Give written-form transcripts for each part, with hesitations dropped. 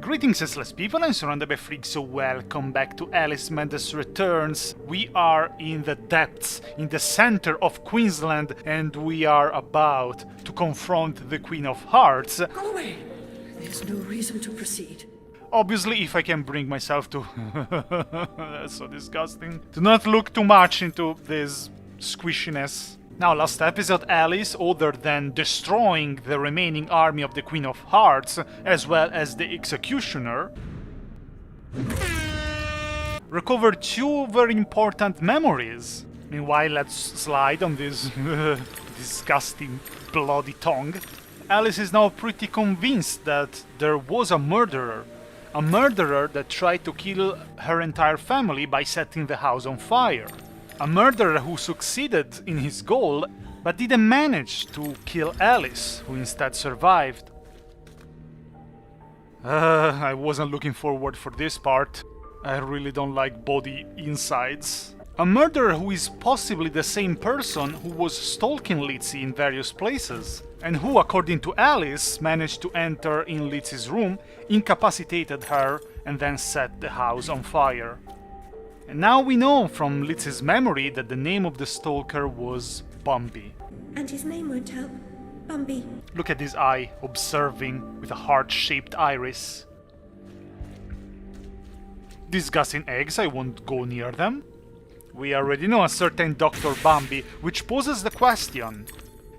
Greetings senseless people, I'm SurroundEdByFreaks, so welcome back to Alice Mendes Returns. We are in the depths, in the center of Queensland, and we are about to confront the Queen of Hearts. Go away! There's no reason to proceed. Obviously, if I can bring myself to... That's so disgusting. Do not look too much into this squishiness. Now, last episode, Alice, other than destroying the remaining army of the Queen of Hearts, as well as the Executioner, recovered two very important memories. Meanwhile, let's slide on this disgusting bloody tongue. Alice is now pretty convinced that there was a murderer that tried to kill her entire family by setting the house on fire. A murderer who succeeded in his goal, but didn't manage to kill Alice, who instead survived. I wasn't looking forward for this part. I really don't like body insides. A murderer who is possibly the same person who was stalking Lizzie in various places, and who, according to Alice, managed to enter in Lizzie's room, incapacitated her, and then set the house on fire. And now we know from Lizzie's memory that the name of the stalker was Bambi. And his name won't help. Bambi. Look at this eye, observing with a heart-shaped iris. Disgusting eggs, I won't go near them. We already know a certain Dr. Bambi, which poses the question: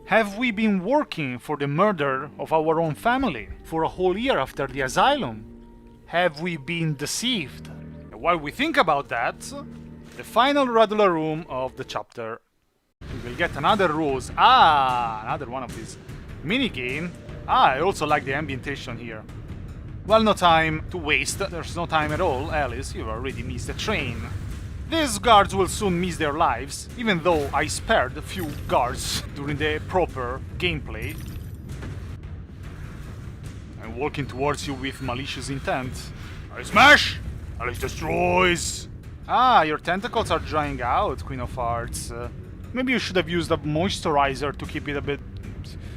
have we been working for the murder of our own family for a whole year after the asylum? Have we been deceived? While we think about that, the final Rutledge room of the chapter. We will get another rose. Another one of these minigame. I also like the ambientation here. Well, no time to waste. There's no time at all. Alice, you've already missed the train. These guards will soon miss their lives, even though I spared a few guards during the proper gameplay. I'm walking towards you with malicious intent. I smash! Alice destroys! Your tentacles are drying out, Queen of Hearts. Maybe you should have used a moisturizer to keep it a bit...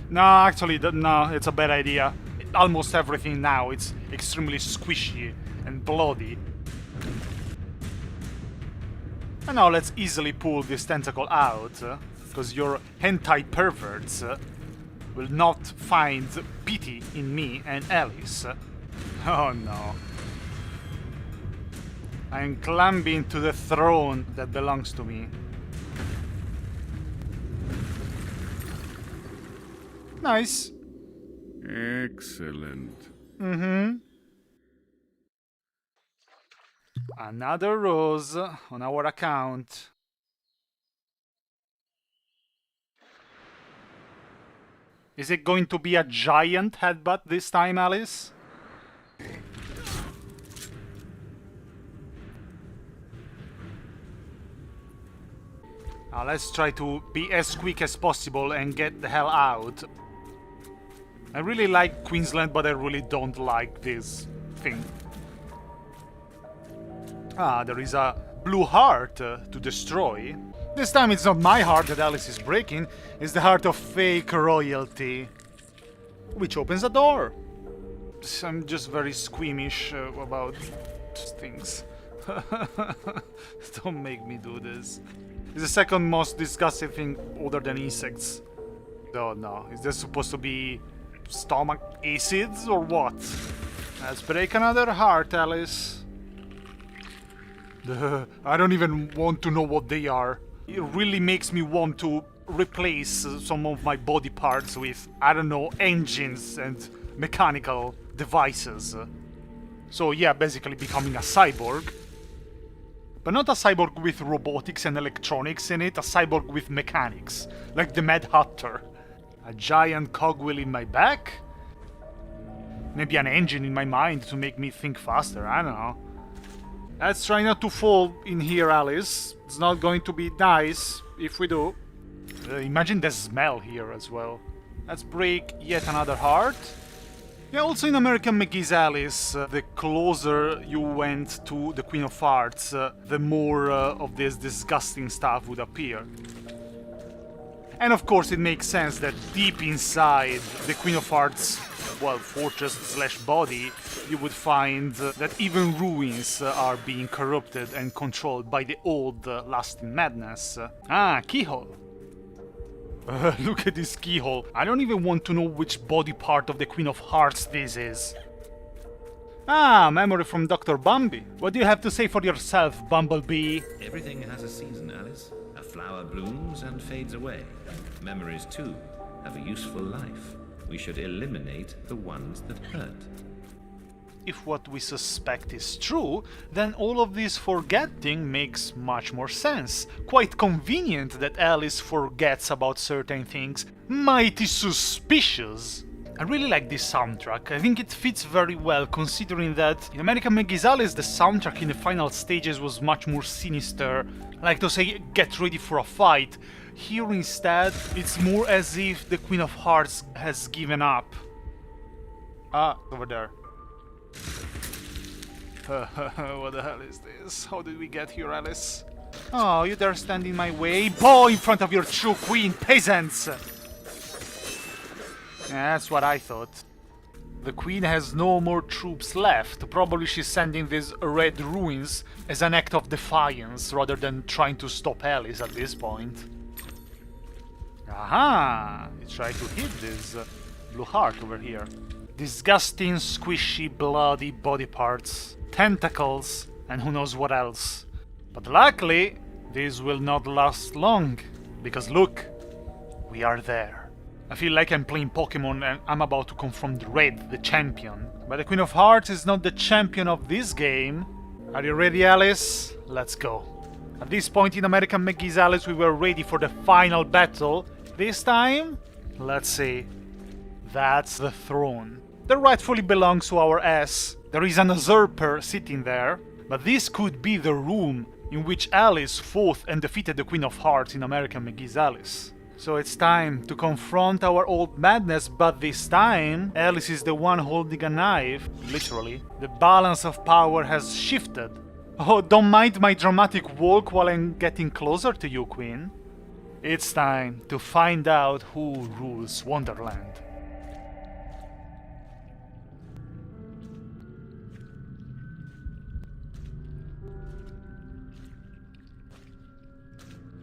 No, actually, no, it's a bad idea. Almost everything now, it's extremely squishy and bloody. And now let's easily pull this tentacle out, because your hentai perverts will not find pity in me and Alice. Oh no. I'm climbing to the throne that belongs to me. Nice. Excellent. Another rose on our account. Is it going to be a giant headbutt this time, Alice? Now let's try to be as quick as possible and get the hell out. I really like Queensland, but I really don't like this thing. There is a blue heart to destroy. This time it's not my heart that Alice is breaking, it's the heart of fake royalty. Which opens a door. I'm just very squeamish about things. Don't make me do this. It's the second most disgusting thing other than insects. Oh no, is this supposed to be stomach acids or what? Let's break another heart, Alice. I don't even want to know what they are. It really makes me want to replace some of my body parts with, I don't know, engines and mechanical devices. So yeah, basically becoming a cyborg. But not a cyborg with robotics and electronics in it, a cyborg with mechanics, like the Mad Hatter. A giant cogwheel in my back? Maybe an engine in my mind to make me think faster, I don't know. Let's try not to fall in here, Alice. It's not going to be nice if we do. Imagine the smell here as well. Let's break yet another heart. Yeah, also in American McGee's Alice, the closer you went to the Queen of Hearts, the more of this disgusting stuff would appear. And of course it makes sense that deep inside the Queen of Hearts well, fortress/body, you would find that even ruins are being corrupted and controlled by the old lasting madness. Keyhole. Look at this keyhole. I don't even want to know which body part of the Queen of Hearts this is. Memory from Dr. Bumby. What do you have to say for yourself, Bumblebee? Everything has a season, Alice. A flower blooms and fades away. Memories, too, have a useful life. We should eliminate the ones that hurt. If what we suspect is true, then all of this forgetting makes much more sense. Quite convenient that Alice forgets about certain things. Mighty suspicious. I really like this soundtrack. I think it fits very well, considering that in American McGee's Alice the soundtrack in the final stages was much more sinister, like to say, get ready for a fight. Here instead, it's more as if the Queen of Hearts has given up. Over there. What the hell is this? How did we get here, Alice? Oh, you dare stand in my way? Bow in front of your true queen, peasants! Yeah, that's what I thought. The queen has no more troops left. Probably she's sending these red ruins as an act of defiance rather than trying to stop Alice at this point. Aha! You try to hit this blue heart over here. Disgusting, squishy, bloody body parts, tentacles, and who knows what else. But luckily, this will not last long, because look, we are there. I feel like I'm playing Pokemon and I'm about to confront Red, the champion. But the Queen of Hearts is not the champion of this game. Are you ready, Alice? Let's go. At this point in American McGee's Alice, we were ready for the final battle. This time, let's see. That's the throne. That rightfully belongs to our ass. There is an usurper sitting there, but this could be the room in which Alice fought and defeated the Queen of Hearts in American McGee's Alice. So it's time to confront our old madness, but this time Alice is the one holding a knife, literally. The balance of power has shifted. Oh, don't mind my dramatic walk while I'm getting closer to you, Queen. It's time to find out who rules Wonderland.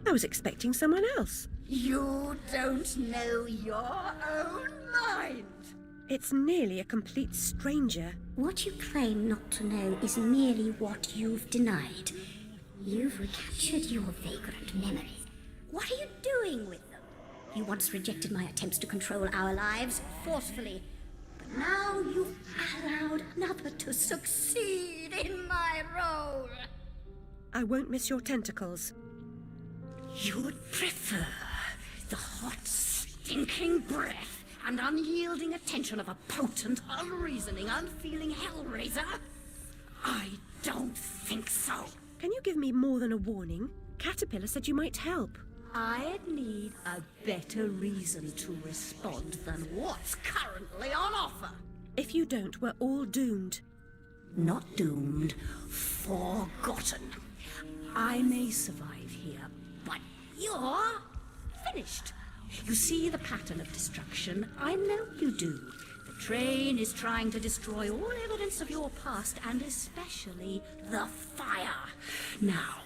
I was expecting someone else. You don't know your own mind. It's nearly a complete stranger. What you claim not to know is merely what you've denied. You've recaptured your vagrant memories. What are you doing with them? You once rejected my attempts to control our lives forcefully, but now you've allowed another to succeed in my role. I won't miss your tentacles. You would prefer the hot, stinking breath and unyielding attention of a potent, unreasoning, unfeeling hellraiser? I don't think so. Can you give me more than a warning? Caterpillar said you might help. I'd need a better reason to respond than what's currently on offer. If you don't, we're all doomed. Not doomed, forgotten. I may survive here, but you're finished. You see the pattern of destruction. I know you do. The train is trying to destroy all evidence of your past, and especially the fire. Now,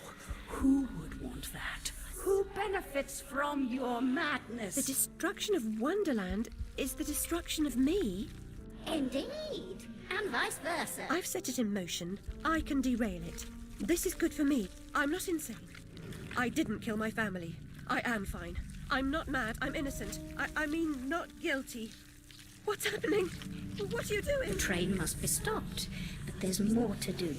who would want that? Who benefits from your madness? The destruction of Wonderland is the destruction of me. Indeed, and vice versa. I've set it in motion. I can derail it. This is good for me. I'm not insane. I didn't kill my family. I am fine. I'm not mad. I'm innocent. I mean, not guilty. What's happening? What are you doing? The train must be stopped, but there's more to do.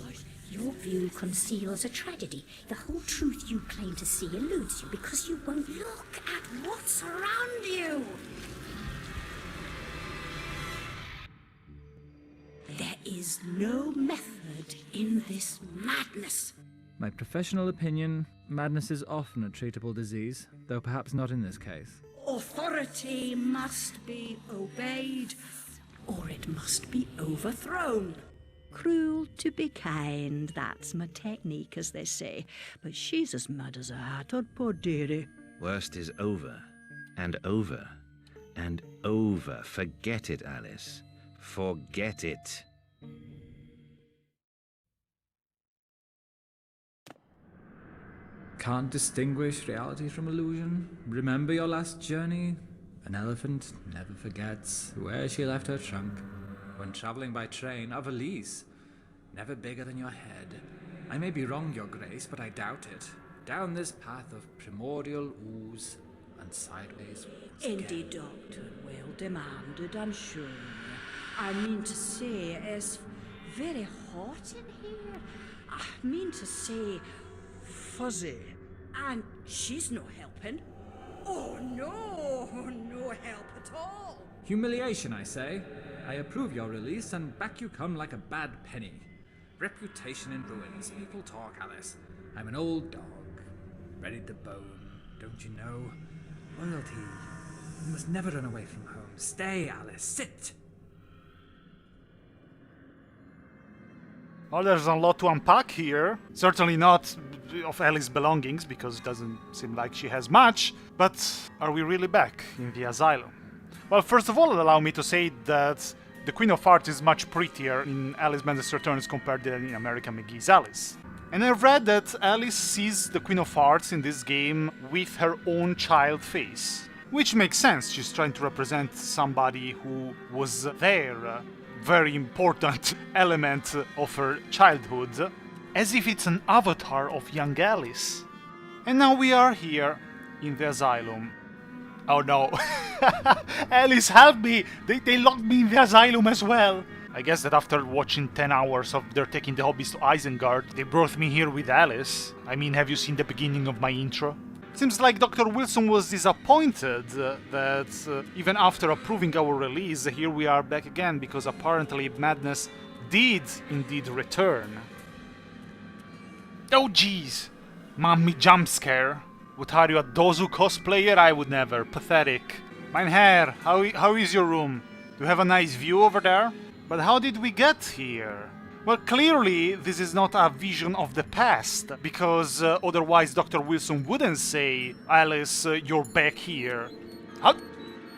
Your view conceals a tragedy. The whole truth you claim to see eludes you because you won't look at what's around you. There is no method in this madness. My professional opinion, madness is often a treatable disease, though perhaps not in this case. Authority must be obeyed, or it must be overthrown. Cruel to be kind, that's my technique, as they say. But she's as mad as a hatter, poor dearie. Worst is over, and over, and over. Forget it, Alice. Forget it. Can't distinguish reality from illusion? Remember your last journey? An elephant never forgets where she left her trunk. When traveling by train, a valise, never bigger than your head. I may be wrong, Your Grace, but I doubt it. Down this path of primordial ooze and sideways once again. Indeed, Doctor, well demanded, I'm sure. I mean to say, it's very hot in here. I mean to say, fuzzy. And she's no helping. Oh no, no help at all. Humiliation, I say. I approve your release, and back you come like a bad penny. Reputation in ruins. People talk, Alice. I'm an old dog, ready to bone. Don't you know? Loyalty. You must never run away from home. Stay, Alice. Sit. Well, there's a lot to unpack here. Certainly not of Alice's belongings, because it doesn't seem like she has much. But are we really back in the asylum? Well, first of all, allow me to say that the Queen of Hearts is much prettier in Alice Madness Returns compared to in American McGee's Alice. And I've read that Alice sees the Queen of Hearts in this game with her own child face. Which makes sense, she's trying to represent somebody who was there, very important element of her childhood, as if it's an avatar of young Alice. And now we are here in the asylum. Oh no, Alice, help me! They locked me in the asylum as well! I guess that after watching 10 hours of their taking the hobbies to Isengard, they brought me here with Alice. I mean, have you seen the beginning of my intro? Seems like Dr. Wilson was disappointed that even after approving our release, here we are back again, because apparently Madness did indeed return. Oh jeez! Mommy jump scare. What are you, a Dozu cosplayer? I would never. Pathetic. Mein Herr, how is your room? Do you have a nice view over there? But how did we get here? Well, clearly this is not a vision of the past, because otherwise Dr. Wilson wouldn't say, Alice, you're back here. How?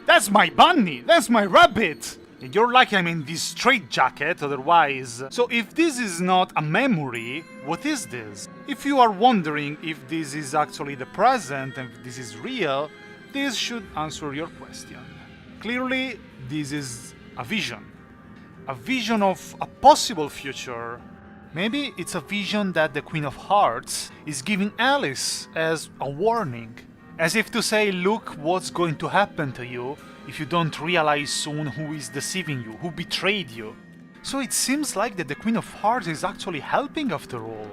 That's my bunny! That's my rabbit! And you're lucky I'm in this straitjacket, otherwise... So if this is not a memory, what is this? If you are wondering if this is actually the present and if this is real, this should answer your question. Clearly, this is a vision. A vision of a possible future. Maybe it's a vision that the Queen of Hearts is giving Alice as a warning. As if to say, look what's going to happen to you if you don't realize soon who is deceiving you, who betrayed you. So it seems like that the Queen of Hearts is actually helping after all.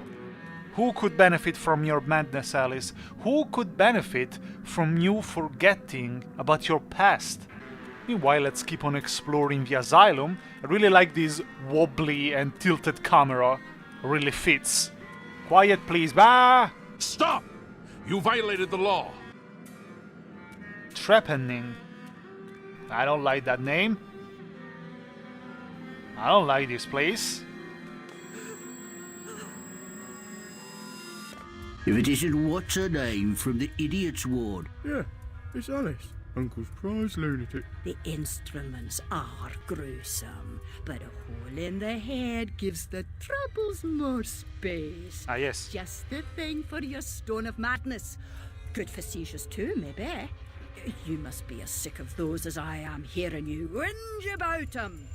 Who could benefit from your madness, Alice? Who could benefit from you forgetting about your past? Meanwhile, let's keep on exploring the asylum. I really like this wobbly and tilted camera. Really fits. Quiet, please. Bah! Stop! You violated the law. Trepanning. I don't like that name. I don't like this place. If it isn't what's her name from the idiot's ward. Yeah, it's Alice, Uncle's prize lunatic. The instruments are gruesome, but a hole in the head gives the troubles more space. Ah, yes. Just the thing for your stone of madness. Good for seizures too, maybe. You must be as sick of those as I am hearing you whinge about them.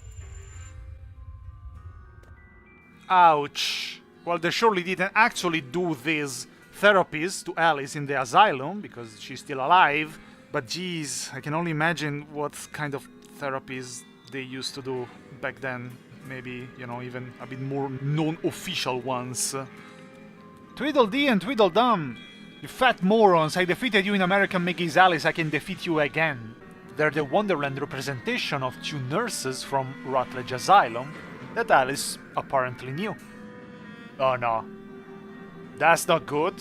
Ouch. Well, they surely didn't actually do these therapies to Alice in the asylum, because she's still alive. But geez, I can only imagine what kind of therapies they used to do back then. Maybe, you know, even a bit more non-official ones. Tweedledee and Tweedledum. You fat morons, I defeated you in American McGee's Alice, I can defeat you again. They're the Wonderland representation of two nurses from Rutledge Asylum that Alice apparently knew. Oh no. That's not good.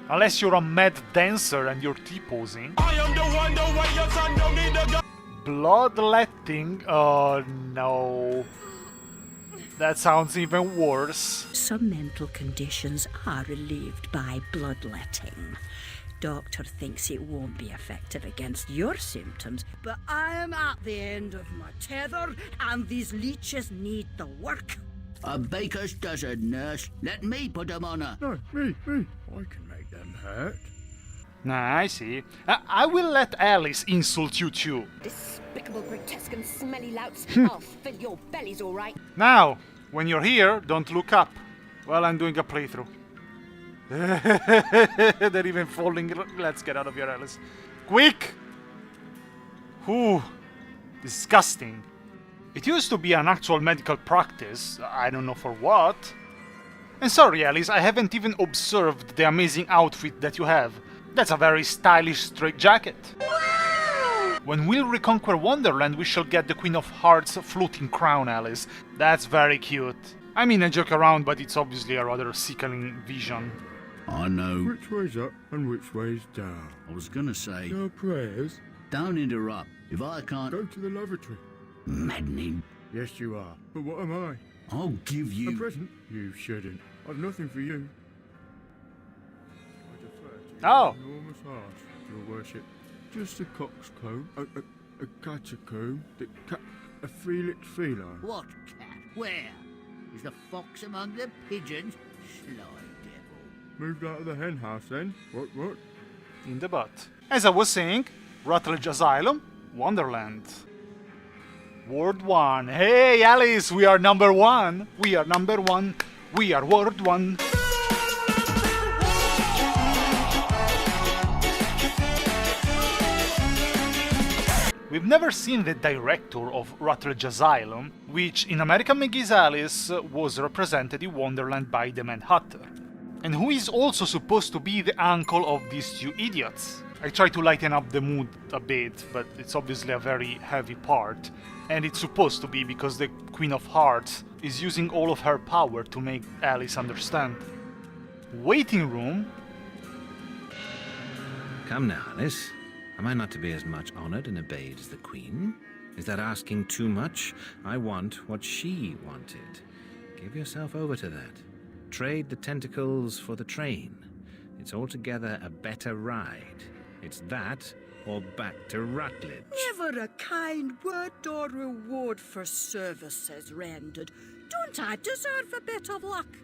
Unless you're a mad dancer and you're T-posing. I am the one, the way your son don't need to go. Bloodletting? Oh no. That sounds even worse. Some mental conditions are relieved by bloodletting. doctor thinks it won't be effective against your symptoms, but I am at the end of my tether, and these leeches need the work. A baker's dozen, nurse. Let me put 'em on her. No, me. I can make them hurt. Nah, I see. I will let Alice insult you too. Despicable, grotesque, and smelly louts. I'll fill your bellies, all right. Now, when you're here, don't look up. Well, I'm doing a playthrough. They're even falling. Let's get out of here, Alice. Quick! Ooh, disgusting. It used to be an actual medical practice. I don't know for what. And sorry, Alice, I haven't even observed the amazing outfit that you have. That's a very stylish straitjacket. Wow! When we'll reconquer Wonderland, we shall get the Queen of Hearts floating crown, Alice. That's very cute. I mean, I joke around, but it's obviously a rather sickening vision. I know. Which way's up and which way's down? I was gonna say, No prayers. don't interrupt. If I can't... Go to the lavatory. Maddening. Yes, you are. But what am I? I'll give A you... present? You shouldn't. I've nothing for you. I defer to Oh. your enormous arse, your worship. Just a coxcomb, a catacomb, a Felix feline. What cat? Where? Is the fox among the pigeons? Sly devil. Moved out of the hen house then? What? In the butt. As I was saying, Rutledge Asylum, Wonderland. Ward 1. Hey, Alice, we are number 1. We are number 1. We are Ward 1. We've never seen the director of Rutledge Asylum, which in American McGee's Alice was represented in Wonderland by the Mad Hatter, and who is also supposed to be the uncle of these two idiots. I try to lighten up the mood a bit, but it's obviously a very heavy part, and it's supposed to be because the Queen of Hearts is using all of her power to make Alice understand. Waiting room? Come now, Alice. Am I not to be as much honored and obeyed as the Queen? Is that asking too much? I want what she wanted. Give yourself over to that. Trade the tentacles for the train. It's altogether a better ride. It's that or back to Rutledge. Never a kind word or reward for services rendered. Don't I deserve a bit of luck?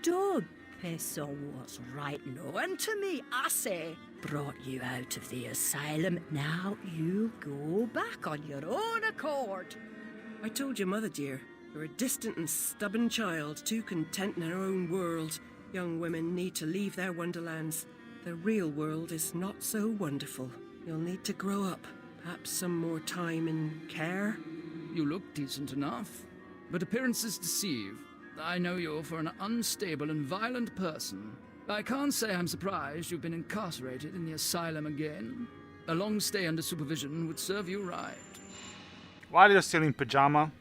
Don't piss on what's right known to me, I say. Brought you out of the asylum, now you go back on your own accord. I told your mother, dear. You're a distant and stubborn child, too content in her own world. Young women need to leave their wonderlands. The real world is not so wonderful. You'll need to grow up. Perhaps some more time in care. You look decent enough, but appearances deceive. I know you for an unstable and violent person. I can't say I'm surprised you've been incarcerated in the asylum again. A long stay under supervision would serve you right. While you're still in pajama?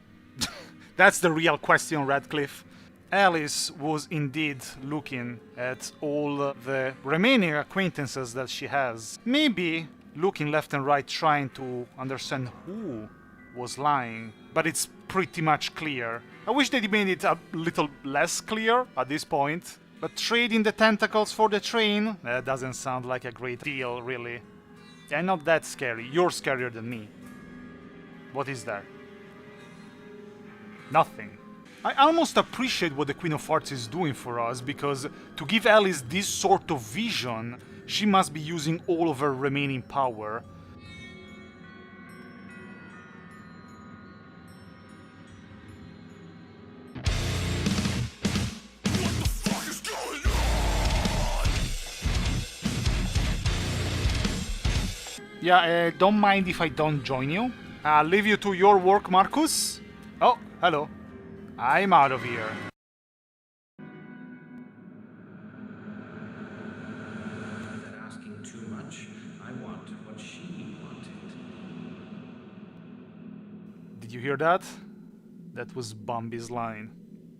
That's the real question, Radcliffe. Alice was indeed looking at all the remaining acquaintances that she has. Maybe looking left and right trying to understand who was lying. But it's pretty much clear. I wish they made it a little less clear at this point. But trading the tentacles for the train? That doesn't sound like a great deal, really. I'm not that scary. You're scarier than me. What is there? Nothing. I almost appreciate what the Queen of Hearts is doing for us, because to give Alice this sort of vision, she must be using all of her remaining power. Yeah, don't mind if I don't join you. I'll leave you to your work, Marcus. Oh, hello. I'm out of here. They're asking too much. I want what she wanted. Did you hear that? That was Bambi's line.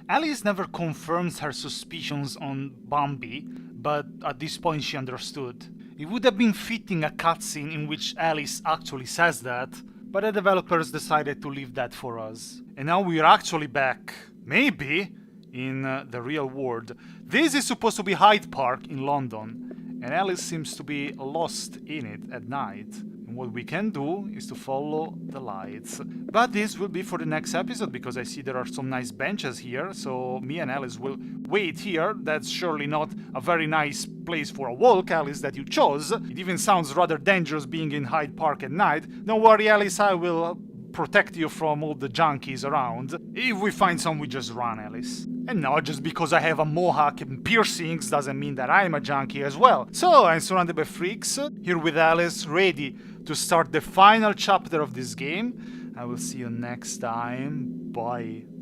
Alice never confirms her suspicions on Bambi, but at this point she understood. It would have been fitting a cutscene in which Alice actually says that, but the developers decided to leave that for us. And now we're actually back, maybe, in the real world. This is supposed to be Hyde Park in London, and Alice seems to be lost in it at night. And what we can do is to follow the lights. But this will be for the next episode, because I see there are some nice benches here, so me and Alice will wait here. That's surely not a very nice place for a walk, Alice, that you chose. It even sounds rather dangerous being in Hyde Park at night. Don't worry, Alice, I will protect you from all the junkies around. If we find some, we just run, Alice. And now, just because I have a mohawk and piercings doesn't mean that I'm a junkie as well. So, I'm surrounded by freaks, here with Alice, ready to start the final chapter of this game. I will see you next time. Bye.